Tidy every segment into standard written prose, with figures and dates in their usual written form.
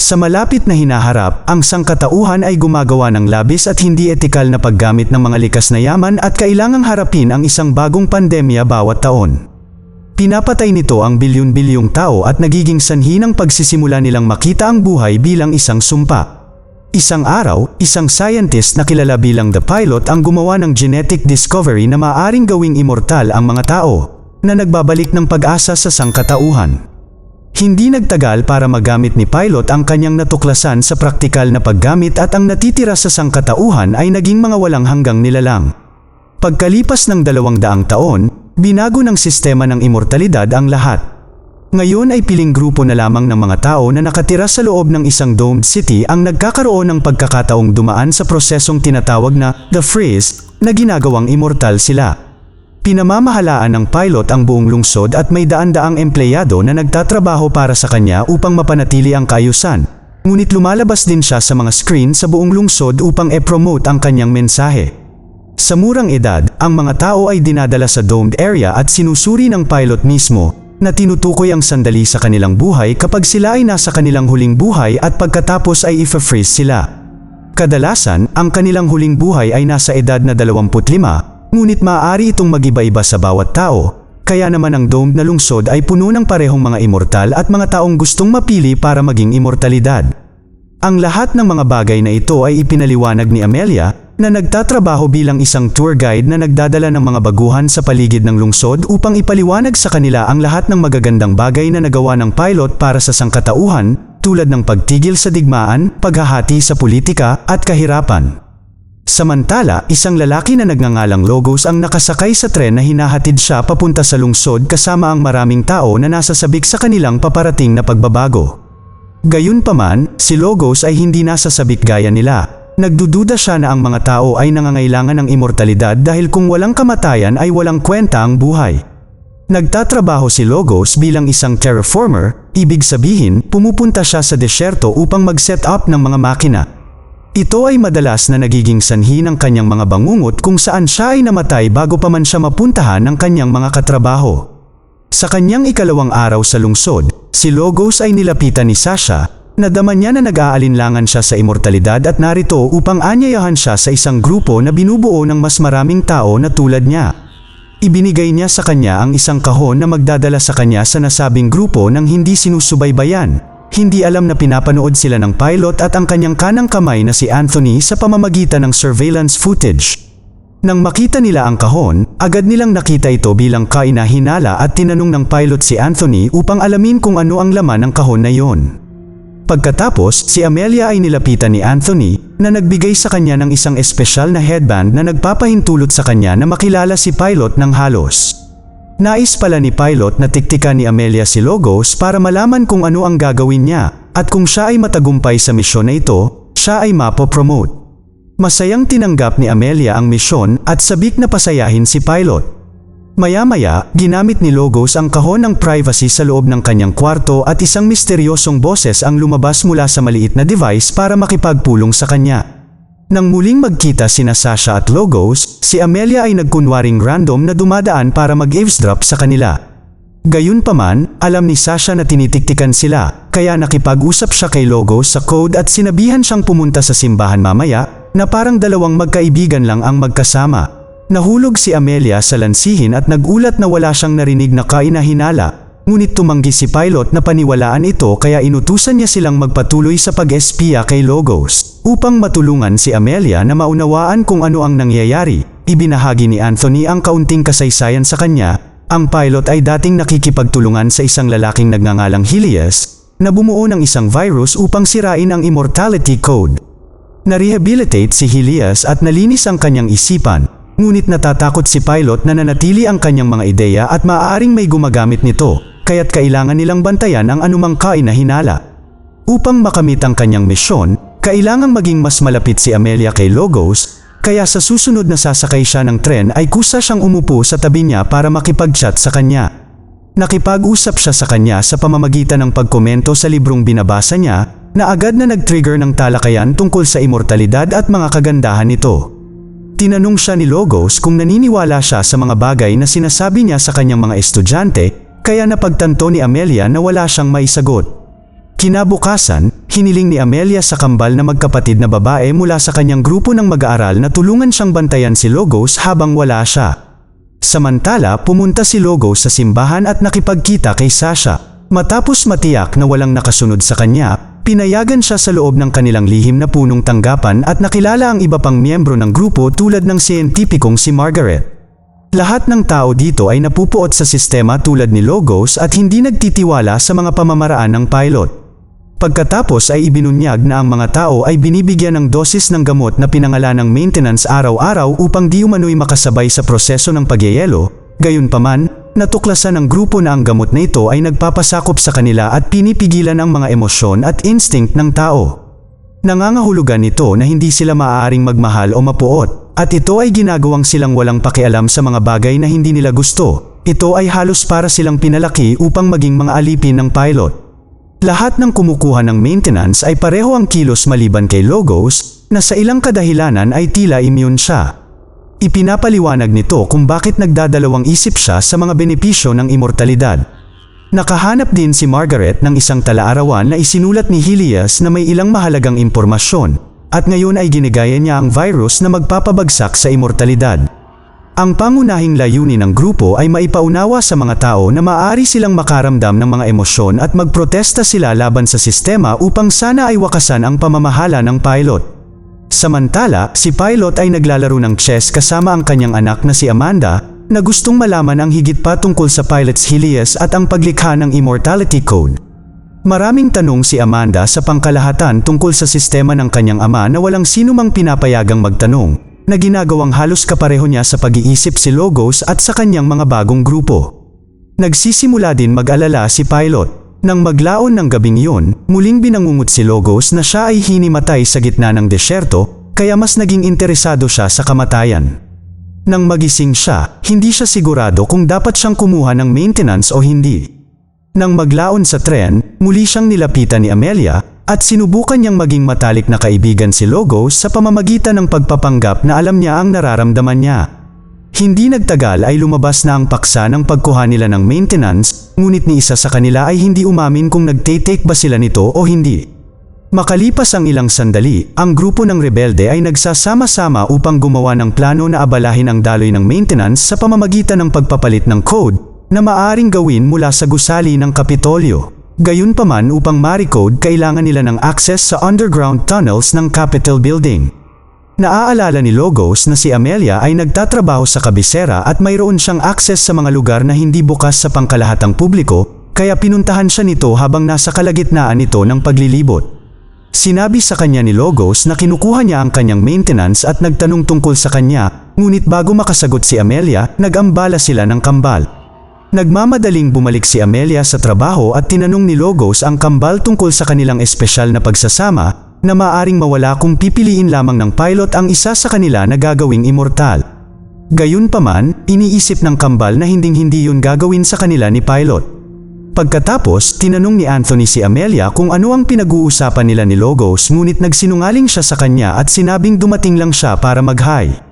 Sa malapit na hinaharap, ang sangkatauhan ay gumagawa ng labis at hindi etikal na paggamit ng mga likas na yaman at kailangang harapin ang isang bagong pandemya bawat taon. Pinapatay nito ang bilyon-bilyong tao at nagiging sanhi ng pagsisimula nilang makita ang buhay bilang isang sumpa. Isang araw, isang scientist na kilala bilang The Pilot ang gumawa ng genetic discovery na maaaring gawing immortal ang mga tao, na nagbabalik ng pag-asa sa sangkatauhan. Hindi nagtagal para magamit ni Pilot ang kanyang natuklasan sa praktikal na paggamit at ang natitira sa sangkatauhan ay naging mga walang hanggang nilalang. Pagkalipas ng 200 taon, binago ng sistema ng immortalidad ang lahat. Ngayon ay piling grupo na lamang ng mga tao na nakatira sa loob ng isang domed city ang nagkakaroon ng pagkakataong dumaan sa prosesong tinatawag na The Freeze na ginagawang immortal sila. Pinamamahalaan ng Pilot ang buong lungsod at may daan-daang empleyado na nagtatrabaho para sa kanya upang mapanatili ang kaayusan. Ngunit lumalabas din siya sa mga screen sa buong lungsod upang e-promote ang kanyang mensahe. Sa murang edad, ang mga tao ay dinadala sa domed area at sinusuri ng Pilot mismo, na tinutukoy ang sandali sa kanilang buhay kapag sila ay nasa kanilang huling buhay at pagkatapos ay i-freeze sila. Kadalasan, ang kanilang huling buhay ay nasa edad na 25, ngunit maaari itong mag-iba-iba sa bawat tao, kaya naman ang domed na lungsod ay puno ng parehong mga immortal at mga taong gustong mapili para maging immortalidad. Ang lahat ng mga bagay na ito ay ipinaliwanag ni Amelia, na nagtatrabaho bilang isang tour guide na nagdadala ng mga baguhan sa paligid ng lungsod upang ipaliwanag sa kanila ang lahat ng magagandang bagay na nagawa ng Pilot para sa sangkatauhan, tulad ng pagtigil sa digmaan, paghahati sa politika, at kahirapan. Samantala, isang lalaki na nagngangalang Logos ang nakasakay sa tren na hinahatid siya papunta sa lungsod kasama ang maraming tao na nasasabik sa kanilang paparating na pagbabago. Gayunpaman, si Logos ay hindi nasasabik gaya nila. Nagdududa siya na ang mga tao ay nangangailangan ng immortalidad dahil kung walang kamatayan ay walang kwenta ang buhay. Nagtatrabaho si Logos bilang isang terraformer, ibig sabihin, pumupunta siya sa desyerto upang mag-set up ng mga makina. Ito ay madalas na nagiging sanhi ng kanyang mga bangungot kung saan siya ay namatay bago pa man siya mapuntahan ng kanyang mga katrabaho. Sa kanyang ikalawang araw sa lungsod, si Logos ay nilapitan ni Sasha, nadama niya na nag-aalinlangan siya sa immortalidad at narito upang anyayahan siya sa isang grupo na binubuo ng mas maraming tao na tulad niya. Ibinigay niya sa kanya ang isang kahon na magdadala sa kanya sa nasabing grupo nang hindi sinusubaybayan. Hindi alam na pinapanood sila ng Pilot at ang kanyang kanang kamay na si Anthony sa pamamagitan ng surveillance footage. Nang makita nila ang kahon, agad nilang nakita ito bilang kainahinala at tinanong ng Pilot si Anthony upang alamin kung ano ang laman ng kahon na iyon. Pagkatapos, si Amelia ay nilapitan ni Anthony na nagbigay sa kanya ng isang espesyal na headband na nagpapahintulot sa kanya na makilala si Pilot ng halos. Nais pala ni Pilot na tiktikan ni Amelia si Logos para malaman kung ano ang gagawin niya, at kung siya ay matagumpay sa misyon na ito, siya ay mapopromote. Masayang tinanggap ni Amelia ang misyon at sabik na pasayahin si Pilot. Maya-maya, ginamit ni Logos ang kahon ng privacy sa loob ng kanyang kwarto at isang misteryosong boses ang lumabas mula sa maliit na device para makipagpulong sa kanya. Nang muling magkita sina Sasha at Logos, si Amelia ay nagkunwaring random na dumadaan para mag-eavesdrop sa kanila. Gayunpaman, alam ni Sasha na tinitiktikan sila, kaya nakipag-usap siya kay Logos sa code at sinabihan siyang pumunta sa simbahan mamaya, na parang dalawang magkaibigan lang ang magkasama. Nahulog si Amelia sa lansihin at nagulat na wala siyang narinig na kainahinala, ngunit tumanggi si Pilot na paniwalaan ito kaya inutusan niya silang magpatuloy sa pag-espiya kay Logos. Upang matulungan si Amelia na maunawaan kung ano ang nangyayari, ibinahagi ni Anthony ang kaunting kasaysayan sa kanya. Ang Pilot ay dating nakikipagtulungan sa isang lalaking nagngangalang Helios, na bumuo ng isang virus upang sirain ang immortality code. Na-rehabilitate si Helios at nalinis ang kanyang isipan, ngunit natatakot si Pilot na nanatili ang kanyang mga ideya at maaaring may gumagamit nito, kaya't kailangan nilang bantayan ang anumang kainahinala. Upang makamit ang kanyang misyon, kailangang maging mas malapit si Amelia kay Logos, kaya sa susunod na sasakay siya ng tren ay kusa siyang umupo sa tabi niya para makipag-chat sa kanya. Nakipag-usap siya sa kanya sa pamamagitan ng pagkomento sa librong binabasa niya, na agad na nag-trigger ng talakayan tungkol sa immortalidad at mga kagandahan nito. Tinanong siya ni Logos kung naniniwala siya sa mga bagay na sinasabi niya sa kanyang mga estudyante, kaya napagtanto ni Amelia na wala siyang maisagot. Kinabukasan, hiniling ni Amelia sa kambal na magkapatid na babae mula sa kanyang grupo ng mag-aaral na tulungan siyang bantayan si Logos habang wala siya. Samantala, pumunta si Logos sa simbahan at nakipagkita kay Sasha. Matapos matiyak na walang nakasunod sa kanya, pinayagan siya sa loob ng kanilang lihim na punong tanggapan at nakilala ang iba pang miyembro ng grupo tulad ng siyentipikong si Margaret. Lahat ng tao dito ay napupuot sa sistema tulad ni Logos at hindi nagtitiwala sa mga pamamaraan ng pilot. Pagkatapos ay ibinunyag na ang mga tao ay binibigyan ng dosis ng gamot na pinangalanang maintenance araw-araw upang di umano'y makasabay sa proseso ng pagyayelo. Gayunpaman, natuklasan ng grupo na ang gamot na ito ay nagpapasakop sa kanila at pinipigilan ang mga emosyon at instinct ng tao. Nangangahulugan nito na hindi sila maaaring magmahal o mapuot, at ito ay ginagawang silang walang pakialam sa mga bagay na hindi nila gusto. Ito ay halos para silang pinalaki upang maging mga alipin ng pilot. Lahat ng kumukuha ng maintenance ay pareho ang kilos maliban kay Logos, na sa ilang kadahilanan ay tila immune siya. Ipinapaliwanag nito kung bakit nagdadalawang isip siya sa mga benepisyo ng immortalidad. Nakahanap din si Margaret ng isang talaarawan na isinulat ni Helios na may ilang mahalagang impormasyon, at ngayon ay ginigaya niya ang virus na magpapabagsak sa immortalidad. Ang pangunahing layunin ng grupo ay maipaunawa sa mga tao na maaari silang makaramdam ng mga emosyon at magprotesta sila laban sa sistema upang sana ay wakasan ang pamamahala ng pilot. Samantala, si Pilot ay naglalaro ng chess kasama ang kanyang anak na si Amanda, na gustong malaman ang higit pa tungkol sa pilot's Helios at ang paglikha ng Immortality Code. Maraming tanong si Amanda sa pangkalahatan tungkol sa sistema ng kanyang ama na walang sino mang pinapayagang magtanong, na ginagawang halos kapareho niya sa pag-iisip si Logos at sa kanyang mga bagong grupo. Nagsisimula din mag-alala si Pilot. Nang maglaon ng gabing iyon, muling binangungot si Logos na siya ay hinimatay sa gitna ng desyerto, kaya mas naging interesado siya sa kamatayan. Nang magising siya, hindi siya sigurado kung dapat siyang kumuha ng maintenance o hindi. Nang maglaon sa tren, muli siyang nilapitan ni Amelia, at sinubukan niyang maging matalik na kaibigan si Logos sa pamamagitan ng pagpapanggap na alam niya ang nararamdaman niya. Hindi nagtagal ay lumabas na ang paksa ng pagkuha nila ng maintenance, ngunit ni isa sa kanila ay hindi umamin kung nagtitake ba sila nito o hindi. Makalipas ang ilang sandali, ang grupo ng rebelde ay nagsasama-sama upang gumawa ng plano na abalahin ang daloy ng maintenance sa pamamagitan ng pagpapalit ng code na maaaring gawin mula sa gusali ng Kapitolyo. Gayunpaman, upang ma-recode, kailangan nila ng access sa underground tunnels ng Capitol Building. Naaalala ni Logos na si Amelia ay nagtatrabaho sa kabisera at mayroon siyang access sa mga lugar na hindi bukas sa pangkalahatang publiko, kaya pinuntahan siya nito habang nasa kalagitnaan ito ng paglilibot. Sinabi sa kanya ni Logos na kinukuha niya ang kanyang maintenance at nagtanong tungkol sa kanya, ngunit bago makasagot si Amelia, nag-ambala sila ng kambal. Nagmamadaling bumalik si Amelia sa trabaho at tinanong ni Logos ang kambal tungkol sa kanilang espesyal na pagsasama, na maaring mawala kung pipiliin lamang ng pilot ang isa sa kanila na gagawing immortal. Gayunpaman, iniisip ng kambal na hinding-hindi yun gagawin sa kanila ni Pilot. Pagkatapos, tinanong ni Anthony si Amelia kung ano ang pinag-uusapan nila ni Logos, ngunit nagsinungaling siya sa kanya at sinabing dumating lang siya para mag-hi.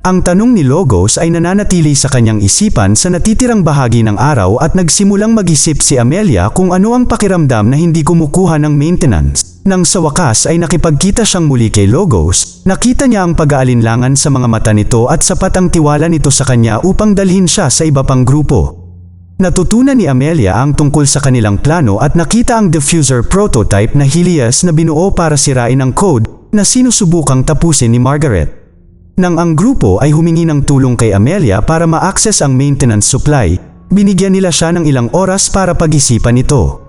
Ang tanong ni Logos ay nananatili sa kanyang isipan sa natitirang bahagi ng araw at nagsimulang mag-isip si Amelia kung ano ang pakiramdam na hindi kumukuha ng maintenance. Nang sa wakas ay nakipagkita siyang muli kay Logos, nakita niya ang pag-aalinlangan sa mga mata nito at sapat ang tiwala nito sa kanya upang dalhin siya sa iba pang grupo. Natutunan ni Amelia ang tungkol sa kanilang plano at nakita ang diffuser prototype na Helios na binuo para sirain ang code na sinusubukang tapusin ni Margaret. Nang ang grupo ay humingi ng tulong kay Amelia para ma-access ang maintenance supply, binigyan nila siya ng ilang oras para pag-isipan ito.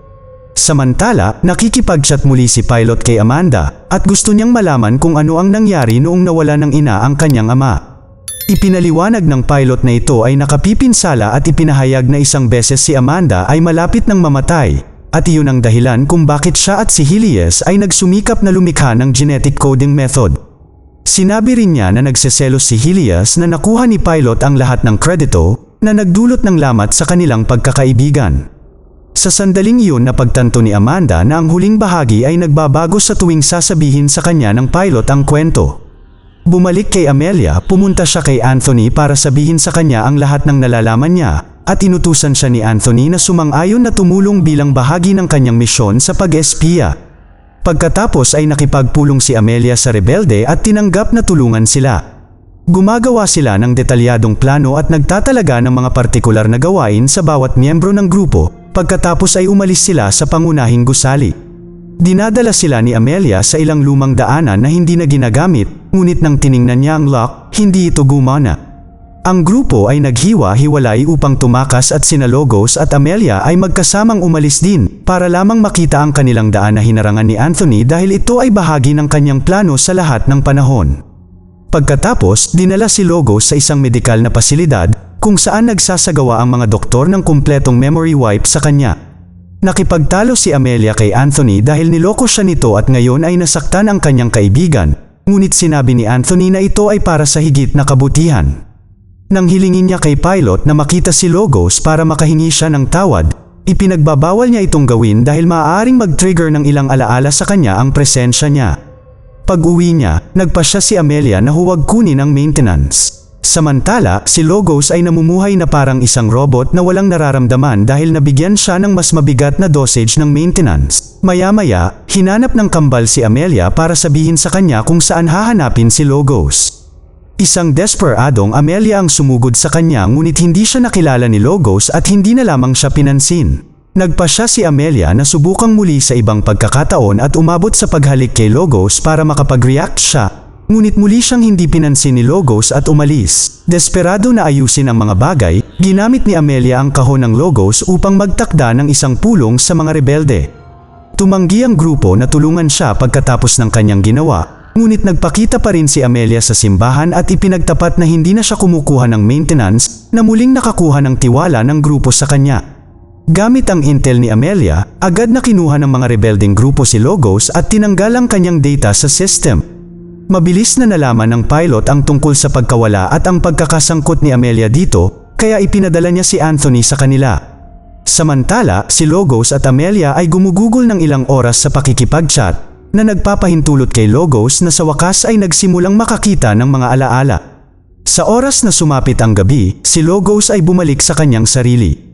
Samantala, nakikipag-chat muli si Pilot kay Amanda at gusto niyang malaman kung ano ang nangyari noong nawala ng ina ang kanyang ama. Ipinaliwanag ng Pilot na ito ay nakapipinsala at ipinahayag na isang beses si Amanda ay malapit ng mamatay, at iyon ang dahilan kung bakit siya at si Helios ay nagsumikap na lumikha ng genetic coding method. Sinabi rin niya na nagseselos si Helios na nakuha ni Pilot ang lahat ng kredito na nagdulot ng lamat sa kanilang pagkakaibigan. Sa sandaling iyon napagtanto ni Amanda na ang huling bahagi ay nagbabago sa tuwing sasabihin sa kanya ng Pilot ang kwento. Bumalik kay Amelia, pumunta siya kay Anthony para sabihin sa kanya ang lahat ng nalalaman niya, at inutusan siya ni Anthony na sumang-ayon na tumulong bilang bahagi ng kanyang misyon sa pag-espiya. Pagkatapos ay nakipagpulong si Amelia sa rebelde at tinanggap na tulungan sila. Gumagawa sila ng detalyadong plano at nagtatalaga ng mga partikular na gawain sa bawat miyembro ng grupo, pagkatapos ay umalis sila sa pangunahing gusali. Dinadala sila ni Amelia sa ilang lumang daanan na hindi na ginagamit, ngunit nang tiningnan niya ang lock, hindi ito gumana. Ang grupo ay naghiwa-hiwalay upang tumakas at sina Logos at Amelia ay magkasamang umalis din para lamang makita ang kanilang daan na hinarangan ni Anthony dahil ito ay bahagi ng kanyang plano sa lahat ng panahon. Pagkatapos, dinala si Logos sa isang medikal na pasilidad kung saan nagsasagawa ang mga doktor ng kumpletong memory wipe sa kanya. Nakipagtalo si Amelia kay Anthony dahil niloko siya nito at ngayon ay nasaktan ang kanyang kaibigan, ngunit sinabi ni Anthony na ito ay para sa higit na kabutihan. Nang hilingin niya kay Pilot na makita si Logos para makahingi siya ng tawad, ipinagbabawal niya itong gawin dahil maaaring mag-trigger ng ilang alaala sa kanya ang presensya niya. Pag-uwi niya, nagpasya si Amelia na huwag kunin ang maintenance. Samantala, si Logos ay namumuhay na parang isang robot na walang nararamdaman dahil nabigyan siya ng mas mabigat na dosage ng maintenance. Maya-maya, hinanap ng kambal si Amelia para sabihin sa kanya kung saan hahanapin si Logos. Isang desperadong Amelia ang sumugod sa kanya ngunit hindi siya nakilala ni Logos at hindi na lamang siya pinansin. Nagpasya si Amelia na subukang muli sa ibang pagkakataon at umabot sa paghalik kay Logos para makapag-react siya, ngunit muli siyang hindi pinansin ni Logos at umalis. Desperado na ayusin ang mga bagay, ginamit ni Amelia ang kahon ng Logos upang magtakda ng isang pulong sa mga rebelde. Tumanggi ang grupo na tulungan siya pagkatapos ng kanyang ginawa, ngunit nagpakita pa rin si Amelia sa simbahan at ipinagtapat na hindi na siya kumukuha ng maintenance na muling nakakuha ng tiwala ng grupo sa kanya. Gamit ang intel ni Amelia, agad na kinuha ng mga rebelding grupo si Logos at tinanggal ang kanyang data sa system. Mabilis na nalaman ng Pilot ang tungkol sa pagkawala at ang pagkakasangkot ni Amelia dito, kaya ipinadala niya si Anthony sa kanila. Samantala, si Logos at Amelia ay gumugugol ng ilang oras sa pakikipag-chat, na nagpapahintulot kay Logos na sa wakas ay nagsimulang makakita ng mga alaala. Sa oras na sumapit ang gabi, si Logos ay bumalik sa kanyang sarili.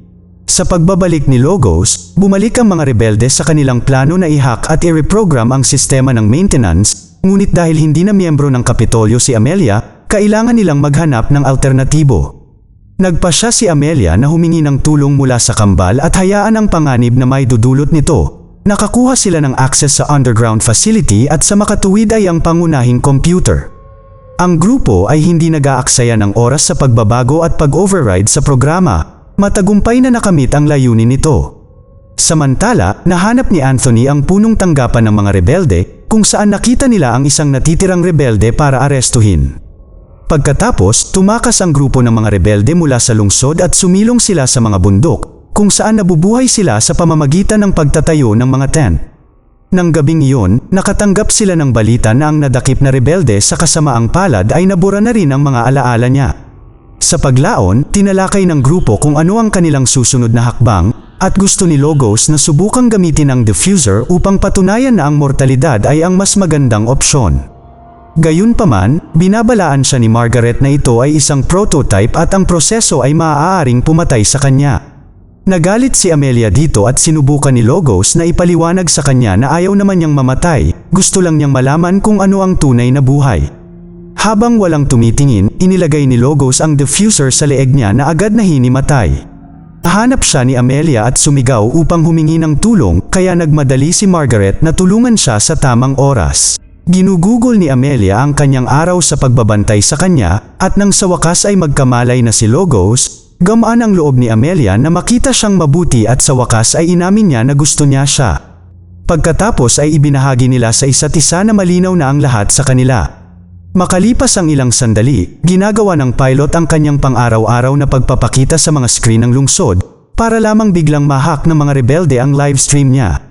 Sa pagbabalik ni Logos, bumalik ang mga rebelde sa kanilang plano na i-hack at i-reprogram ang sistema ng maintenance, ngunit dahil hindi na miyembro ng Kapitolyo si Amelia, kailangan nilang maghanap ng alternatibo. Nagpasya si Amelia na humingi ng tulong mula sa kambal at hayaan ang panganib na may dudulot nito. Nakakuha sila ng access sa underground facility at sa makatuwid ay ang pangunahing computer. Ang grupo ay hindi nag-aaksaya ng oras sa pagbabago at pag-override sa programa. Matagumpay na nakamit ang layunin nito. Samantala, nahanap ni Anthony ang punong tanggapan ng mga rebelde kung saan nakita nila ang isang natitirang rebelde para arestuhin. Pagkatapos, tumakas ang grupo ng mga rebelde mula sa lungsod at sumilong sila sa mga bundok kung saan nabubuhay sila sa pamamagitan ng pagtatayo ng mga tent. Nang gabing iyon, nakatanggap sila ng balita na ang nadakip na rebelde sa kasamaang palad ay nabura na rin ang mga alaala niya. Sa paglaon, tinalakay ng grupo kung ano ang kanilang susunod na hakbang at gusto ni Logos na subukang gamitin ang diffuser upang patunayan na ang mortalidad ay ang mas magandang opsyon. Gayunpaman, binabalaan siya ni Margaret na ito ay isang prototype at ang proseso ay maaaring pumatay sa kanya. Nagalit si Amelia dito at sinubukan ni Logos na ipaliwanag sa kanya na ayaw naman niyang mamatay, gusto lang niyang malaman kung ano ang tunay na buhay. Habang walang tumitingin, inilagay ni Logos ang diffuser sa leeg niya na agad na hinimatay. Nahanap siya ni Amelia at sumigaw upang humingi ng tulong, kaya nagmadali si Margaret na tulungan siya sa tamang oras. Ginugugol ni Amelia ang kanyang araw sa pagbabantay sa kanya at nang sa wakas ay magkamalay na si Logos, gamaan ang loob ni Amelia na makita siyang mabuti at sa wakas ay inamin niya na gusto niya siya. Pagkatapos ay ibinahagi nila sa isa't isa na malinaw na ang lahat sa kanila. Makalipas ang ilang sandali, ginagawa ng Pilot ang kanyang pang-araw-araw na pagpapakita sa mga screen ng lungsod para lamang biglang ma-hack ng mga rebelde ang live stream niya.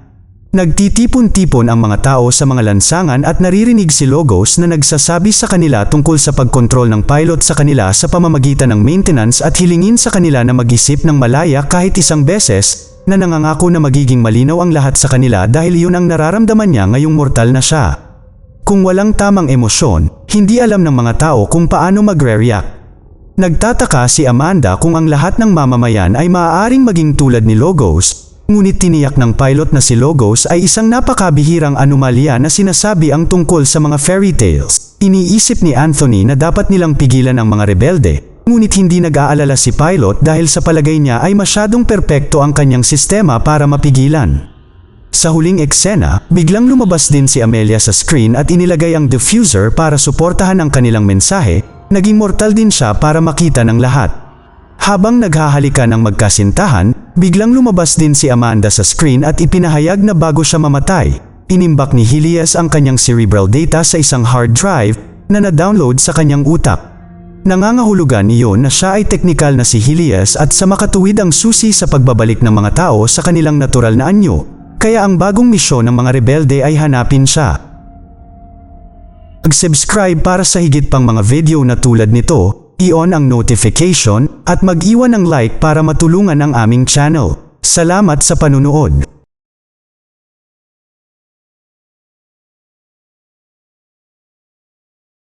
Nagtitipon-tipon ang mga tao sa mga lansangan at naririnig si Logos na nagsasabi sa kanila tungkol sa pagkontrol ng Pilot sa kanila sa pamamagitan ng maintenance at hilingin sa kanila na mag-isip ng malaya kahit isang beses na nangangako na magiging malinaw ang lahat sa kanila dahil iyon ang nararamdaman niya ngayong mortal na siya. Kung walang tamang emosyon, hindi alam ng mga tao kung paano magre-react. Nagtataka si Amanda kung ang lahat ng mamamayan ay maaaring maging tulad ni Logos, ngunit tiniyak ng pilot na si Logos ay isang napakabihirang anomalya na sinasabi ang tungkol sa mga fairy tales. Iniisip ni Anthony na dapat nilang pigilan ang mga rebelde, ngunit hindi nag-aalala si pilot dahil sa palagay niya ay masyadong perpekto ang kanyang sistema para mapigilan. Sa huling eksena, biglang lumabas din si Amelia sa screen at inilagay ang diffuser para suportahan ang kanilang mensahe. Naging mortal din siya para makita ng lahat. Habang naghahalikan ang magkasintahan, biglang lumabas din si Amanda sa screen at ipinahayag na bago siya mamatay, inimbak ni Helios ang kanyang cerebral data sa isang hard drive na na-download sa kanyang utak. Nangangahulugan iyon na siya ay teknikal na si Helios at sa makatuwid ang susi sa pagbabalik ng mga tao sa kanilang natural na anyo, kaya ang bagong misyon ng mga rebelde ay hanapin siya. Mag-subscribe para sa higit pang mga video na tulad nito, i-on ang notification, at mag-iwan ng like para matulungan ang aming channel. Salamat sa panunood!